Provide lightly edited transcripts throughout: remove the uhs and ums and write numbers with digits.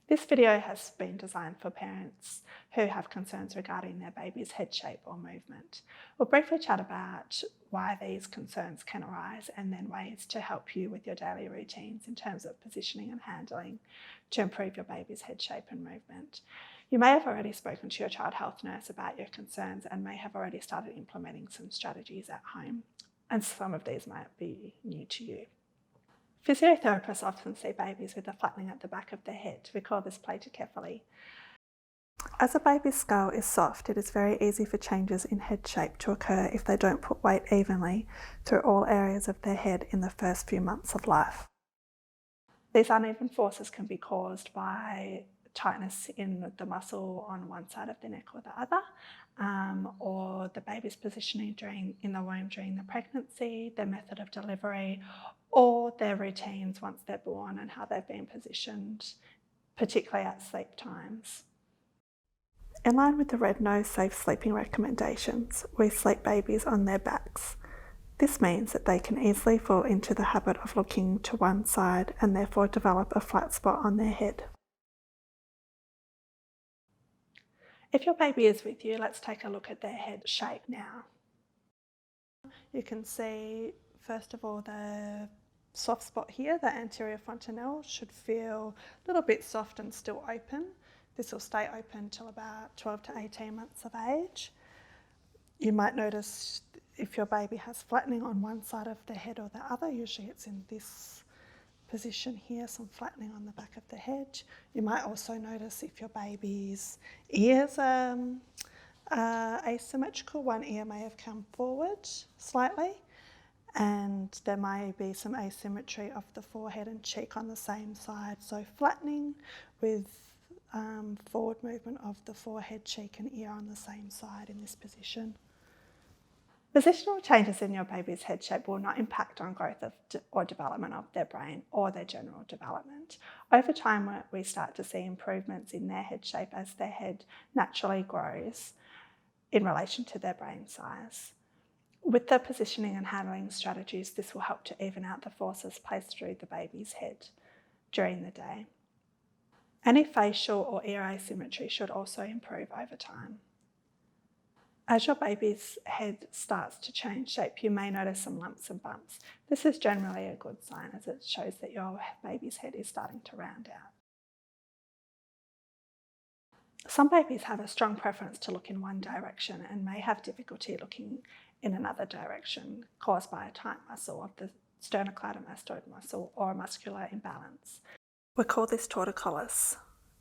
This video has been designed for parents who have concerns regarding their baby's head shape or movement. We'll briefly chat about why these concerns can arise and then ways to help you with your daily routines in terms of positioning and handling to improve your baby's head shape and movement. You may have already spoken to your child health nurse about your concerns and may have already started implementing some strategies at home, and some of these might be new to you. Physiotherapists often see babies with a flattening at the back of their head. We call this platycephaly. As a baby's skull is soft, it is very easy for changes in head shape to occur if they don't put weight evenly through all areas of their head in the first few months of life. These uneven forces can be caused by tightness in the muscle on one side of the neck or the other, or the baby's positioning in the womb during the pregnancy, their method of delivery, or their routines once they're born and how they've been positioned, particularly at sleep times. In line with the Red Nose Safe Sleeping recommendations, we sleep babies on their backs. This means that they can easily fall into the habit of looking to one side and therefore develop a flat spot on their head. If your baby is with you, let's take a look at their head shape now. You can see, first of all, the soft spot here, the anterior fontanelle, should feel a little bit soft and still open. This will stay open till about 12 to 18 months of age. You might notice if your baby has flattening on one side of the head or the other, usually it's in this position here, some flattening on the back of the head. You might also notice if your baby's ears are asymmetrical, one ear may have come forward slightly, and there may be some asymmetry of the forehead and cheek on the same side. So flattening with forward movement of the forehead, cheek and ear on the same side in this position. Positional changes in your baby's head shape will not impact on growth or development of their brain or their general development. Over time, we start to see improvements in their head shape as their head naturally grows in relation to their brain size. With the positioning and handling strategies, this will help to even out the forces placed through the baby's head during the day. Any facial or ear asymmetry should also improve over time. As your baby's head starts to change shape, you may notice some lumps and bumps. This is generally a good sign, as it shows that your baby's head is starting to round out. Some babies have a strong preference to look in one direction and may have difficulty looking in another direction, caused by a tight muscle of the sternocleidomastoid muscle or a muscular imbalance. We call this torticollis.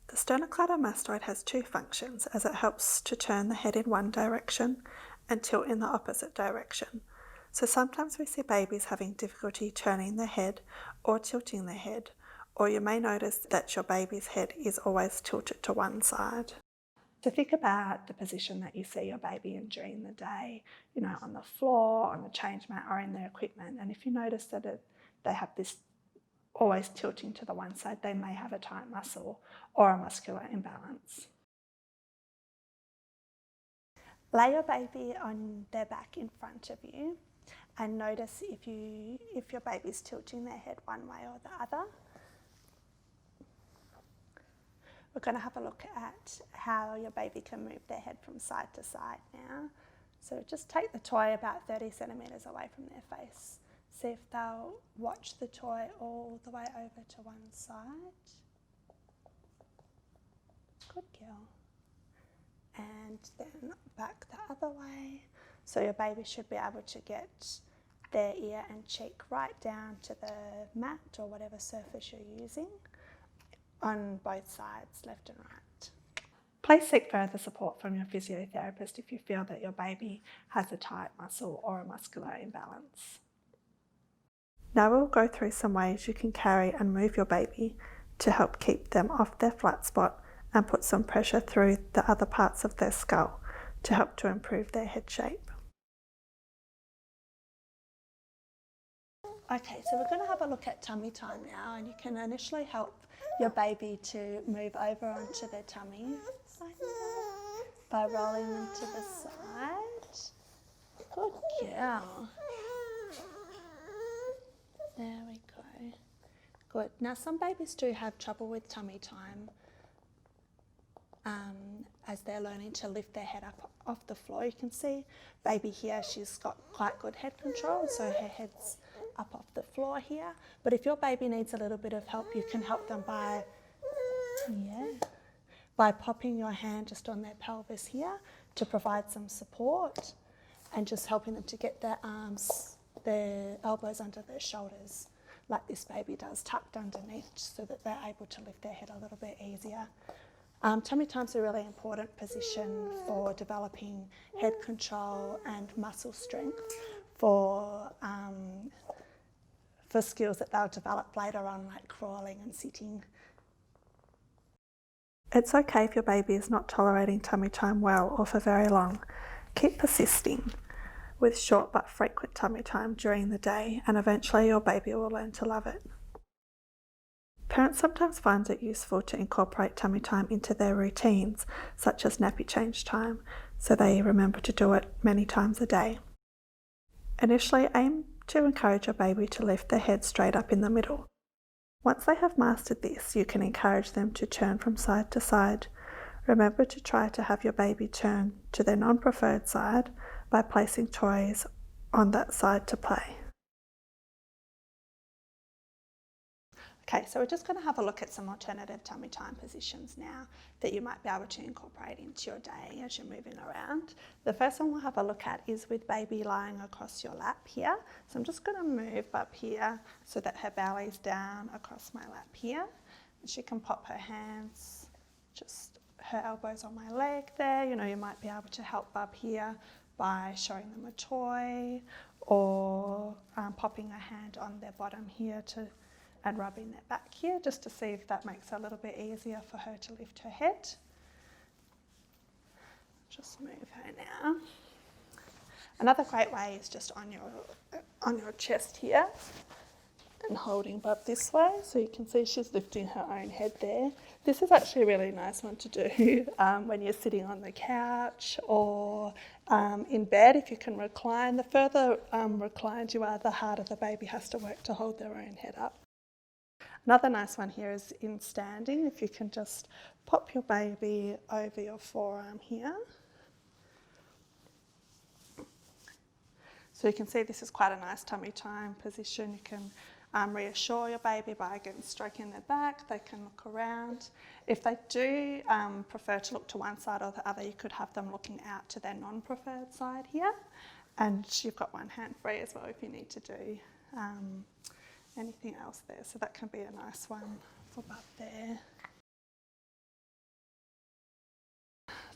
The sternocleidomastoid has two functions, as it helps to turn the head in one direction and tilt in the opposite direction. So sometimes we see babies having difficulty turning the head or tilting the head, or you may notice that your baby's head is always tilted to one side. So think about the position that you see your baby in during the day, on the floor, on the change mat, or in their equipment. And if you notice that they have this always tilting to the one side, they may have a tight muscle or a muscular imbalance. Lay your baby on their back in front of you and notice if your baby's tilting their head one way or the other. We're going to have a look at how your baby can move their head from side to side now. So just take the toy about 30 centimetres away from their face. See if they'll watch the toy all the way over to one side. Good girl. And then back the other way. So your baby should be able to get their ear and cheek right down to the mat or whatever surface you're using on both sides, left and right. Please seek further support from your physiotherapist if you feel that your baby has a tight muscle or a muscular imbalance. Now we'll go through some ways you can carry and move your baby to help keep them off their flat spot and put some pressure through the other parts of their skull to help to improve their head shape. Okay, so we're going to have a look at tummy time now, and you can initially help your baby to move over onto their tummy by rolling them to the side. Good girl. There we go. Good. Now some babies do have trouble with tummy time. as they're learning to lift their head up off the floor. You can see baby here, she's got quite good head control, so her head's up off the floor here. But if your baby needs a little bit of help, you can help them by popping your hand just on their pelvis here to provide some support, and just helping them to get their arms, their elbows under their shoulders, like this baby does, tucked underneath, so that they're able to lift their head a little bit easier. Tummy time's a really important position for developing head control and muscle strength for skills that they'll develop later on, like crawling and sitting. It's okay if your baby is not tolerating tummy time well or for very long. Keep persisting with short but frequent tummy time during the day, and eventually your baby will learn to love it. Parents sometimes find it useful to incorporate tummy time into their routines, such as nappy change time, so they remember to do it many times a day. Initially, aim to encourage your baby to lift their head straight up in the middle. Once they have mastered this, you can encourage them to turn from side to side. Remember to try to have your baby turn to their non-preferred side by placing toys on that side to play. Okay, so we're just going to have a look at some alternative tummy time positions now that you might be able to incorporate into your day as you're moving around. The first one we'll have a look at is with baby lying across your lap here. So I'm just going to move up here so that her belly's down across my lap here. And she can pop her hands, just her elbows on my leg there. You know, you might be able to help Bub here by showing them a toy, or popping a hand on their bottom here and rubbing their back here, just to see if that makes it a little bit easier for her to lift her head. Just move her now. Another great way is just on your chest here and holding Bub this way, so you can see she's lifting her own head there. This is actually a really nice one to do when you're sitting on the couch or in bed, if you can recline. The further reclined you are, the harder the baby has to work to hold their own head up. Another nice one here is in standing. If you can just pop your baby over your forearm here. So you can see this is quite a nice tummy time position. You can reassure your baby by again stroking their back. They can look around. If they do prefer to look to one side or the other, you could have them looking out to their non-preferred side here. And you've got one hand free as well if you need to do anything else there. So that can be a nice one for Bub there.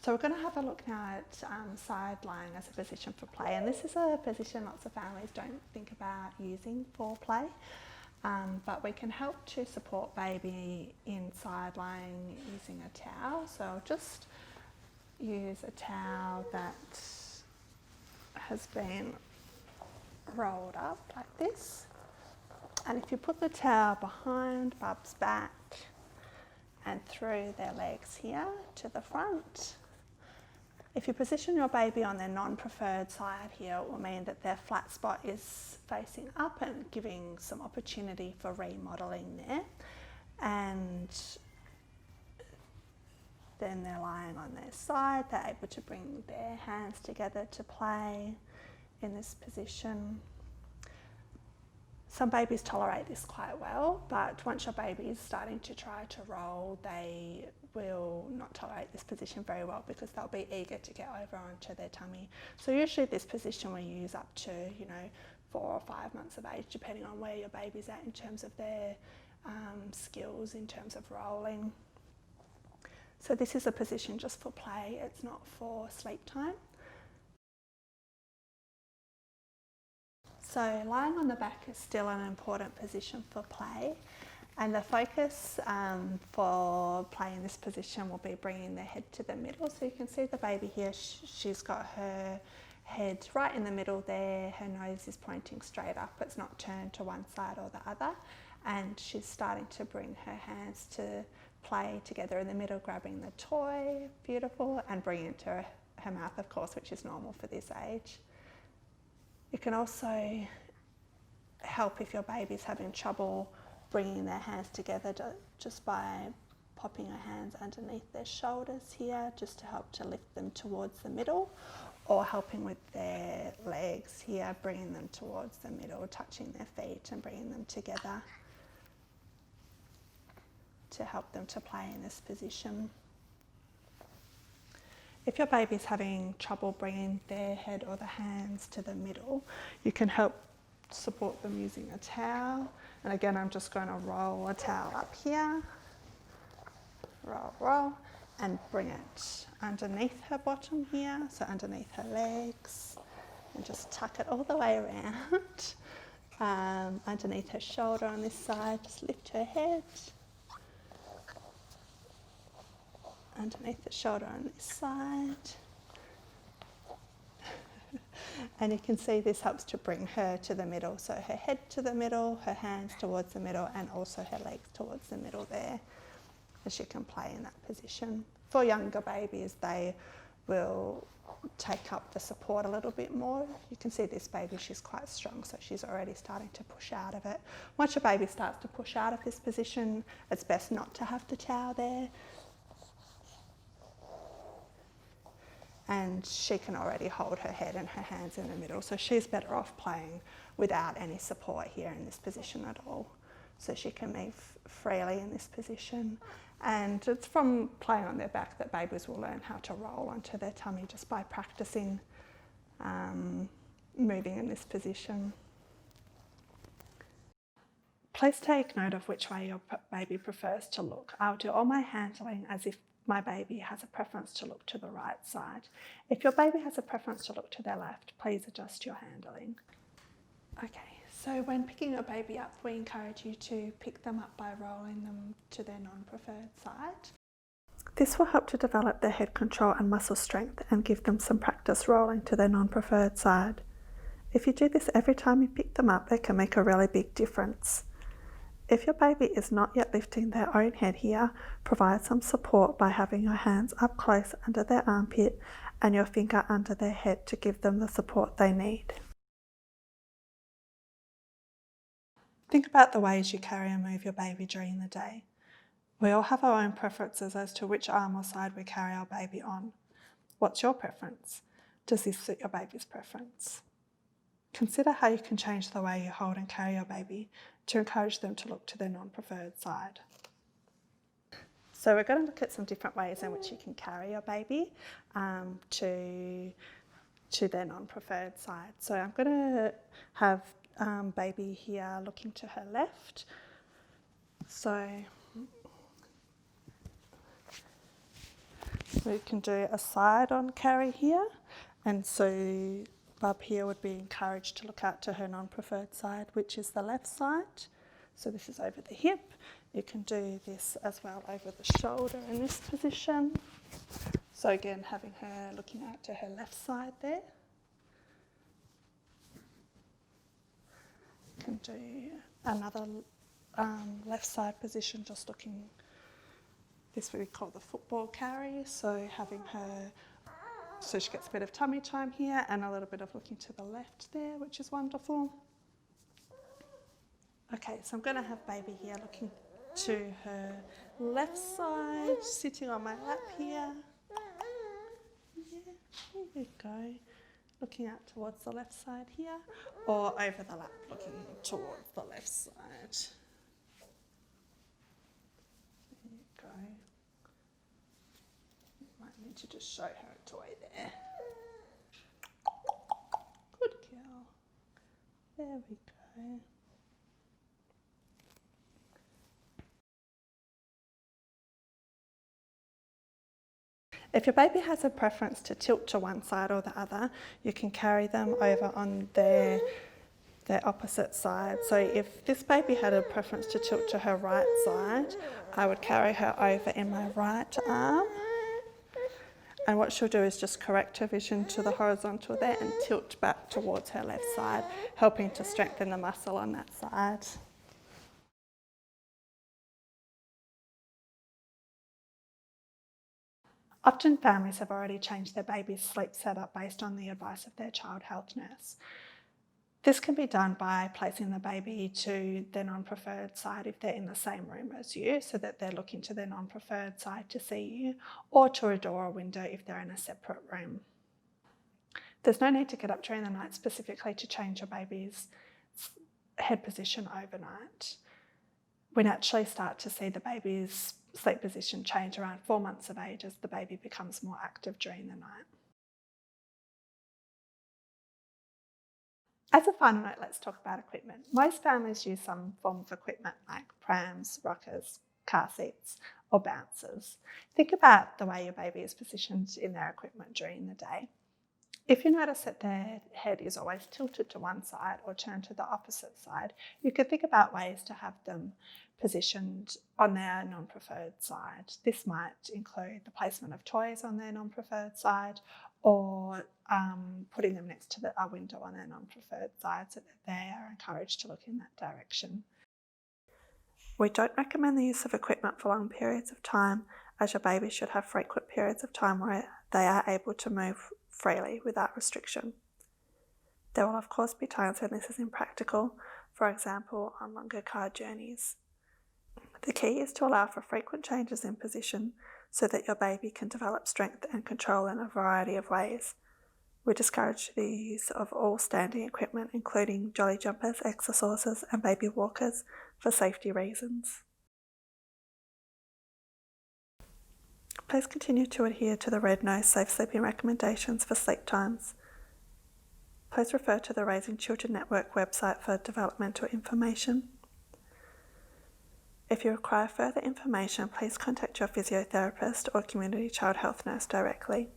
So we're going to have a look now at side lying as a position for play, and this is a position lots of families don't think about using for play, but we can help to support baby in side lying using a towel. So I'll just use a towel that has been rolled up like this. And if you put the towel behind Bub's back and through their legs here to the front, if you position your baby on their non-preferred side here, it will mean that their flat spot is facing up and giving some opportunity for remodelling there. And then they're lying on their side, they're able to bring their hands together to play in this position. Some babies tolerate this quite well, but once your baby is starting to try to roll, they will not tolerate this position very well because they'll be eager to get over onto their tummy. So usually this position we use up to, 4 or 5 months of age, depending on where your baby's at in terms of their skills, in terms of rolling. So this is a position just for play, it's not for sleep time. So lying on the back is still an important position for play, and the focus for play in this position will be bringing their head to the middle. So you can see the baby here, she's got her head right in the middle there, her nose is pointing straight up, it's not turned to one side or the other, and she's starting to bring her hands to play together in the middle, grabbing the toy, beautiful, and bringing it to her mouth, of course, which is normal for this age. It can also help if your baby's having trouble bringing their hands together just by popping her hands underneath their shoulders here just to help to lift them towards the middle, or helping with their legs here, bringing them towards the middle, touching their feet and bringing them together to help them to play in this position. If your baby's having trouble bringing their head or the hands to the middle, you can help support them using a towel. And again, I'm just going to roll a towel up here, roll, and bring it underneath her bottom here, so underneath her legs, and just tuck it all the way around. Underneath her shoulder on this side, just lift her head. Underneath the shoulder on this side. And you can see this helps to bring her to the middle, so her head to the middle, her hands towards the middle, and also her legs towards the middle there, as she can play in that position. For younger babies, they will take up the support a little bit more. You can see this baby, she's quite strong, so she's already starting to push out of it. Once your baby starts to push out of this position, it's best not to have the towel there. And she can already hold her head and her hands in the middle, so she's better off playing without any support here in this position at all. So she can move freely in this position. And it's from playing on their back that babies will learn how to roll onto their tummy, just by practicing moving in this position. Please take note of which way your baby prefers to look. I'll do all my handling as if my baby has a preference to look to the right side. If your baby has a preference to look to their left, please adjust your handling. Okay, so when picking your baby up, we encourage you to pick them up by rolling them to their non-preferred side. This will help to develop their head control and muscle strength and give them some practice rolling to their non-preferred side. If you do this every time you pick them up, it can make a really big difference. If your baby is not yet lifting their own head here, provide some support by having your hands up close under their armpit and your finger under their head to give them the support they need. Think about the ways you carry and move your baby during the day. We all have our own preferences as to which arm or side we carry our baby on. What's your preference? Does this suit your baby's preference? Consider how you can change the way you hold and carry your baby to encourage them to look to their non-preferred side. So we're going to look at some different ways in which you can carry your baby to their non-preferred side. So I'm going to have baby here looking to her left. So we can do a side-on carry here, and so Bub here would be encouraged to look out to her non-preferred side, which is the left side. So this is over the hip. You can do this as well over the shoulder in this position. So again, having her looking out to her left side there. You can do another left side position, just looking, this we call the football carry. So having her, so she gets a bit of tummy time here and a little bit of looking to the left there, which is wonderful. Okay, so I'm going to have baby here looking to her left side, sitting on my lap here. Yeah, there you go. Looking out towards the left side here, or over the lap looking towards the left side. There you go. Might need to just show her a toy there. Good girl. There we go. If your baby has a preference to tilt to one side or the other, you can carry them over on their opposite side. So if this baby had a preference to tilt to her right side, I would carry her over in my right arm. And what she'll do is just correct her vision to the horizontal there and tilt back towards her left side, helping to strengthen the muscle on that side. Often families have already changed their baby's sleep setup based on the advice of their child health nurse. This can be done by placing the baby to their non-preferred side if they're in the same room as you, so that they're looking to their non-preferred side to see you, or to a door or window if they're in a separate room. There's no need to get up during the night specifically to change your baby's head position overnight. We naturally start to see the baby's sleep position change around 4 months of age as the baby becomes more active during the night. As a final note, let's talk about equipment. Most families use some form of equipment like prams, rockers, car seats, or bouncers. Think about the way your baby is positioned in their equipment during the day. If you notice that their head is always tilted to one side or turned to the opposite side, you could think about ways to have them positioned on their non-preferred side. This might include the placement of toys on their non-preferred side, or putting them next to a window on their non-preferred side so that they are encouraged to look in that direction. We don't recommend the use of equipment for long periods of time, as your baby should have frequent periods of time where they are able to move freely without restriction. There will of course be times when this is impractical, for example on longer car journeys. The key is to allow for frequent changes in position so that your baby can develop strength and control in a variety of ways. We discourage the use of all standing equipment, including jolly jumpers, exercises and baby walkers, for safety reasons. Please continue to adhere to the Red Nose Safe Sleeping recommendations for sleep times. Please refer to the Raising Children Network website for developmental information. If you require further information, please contact your physiotherapist or community child health nurse directly.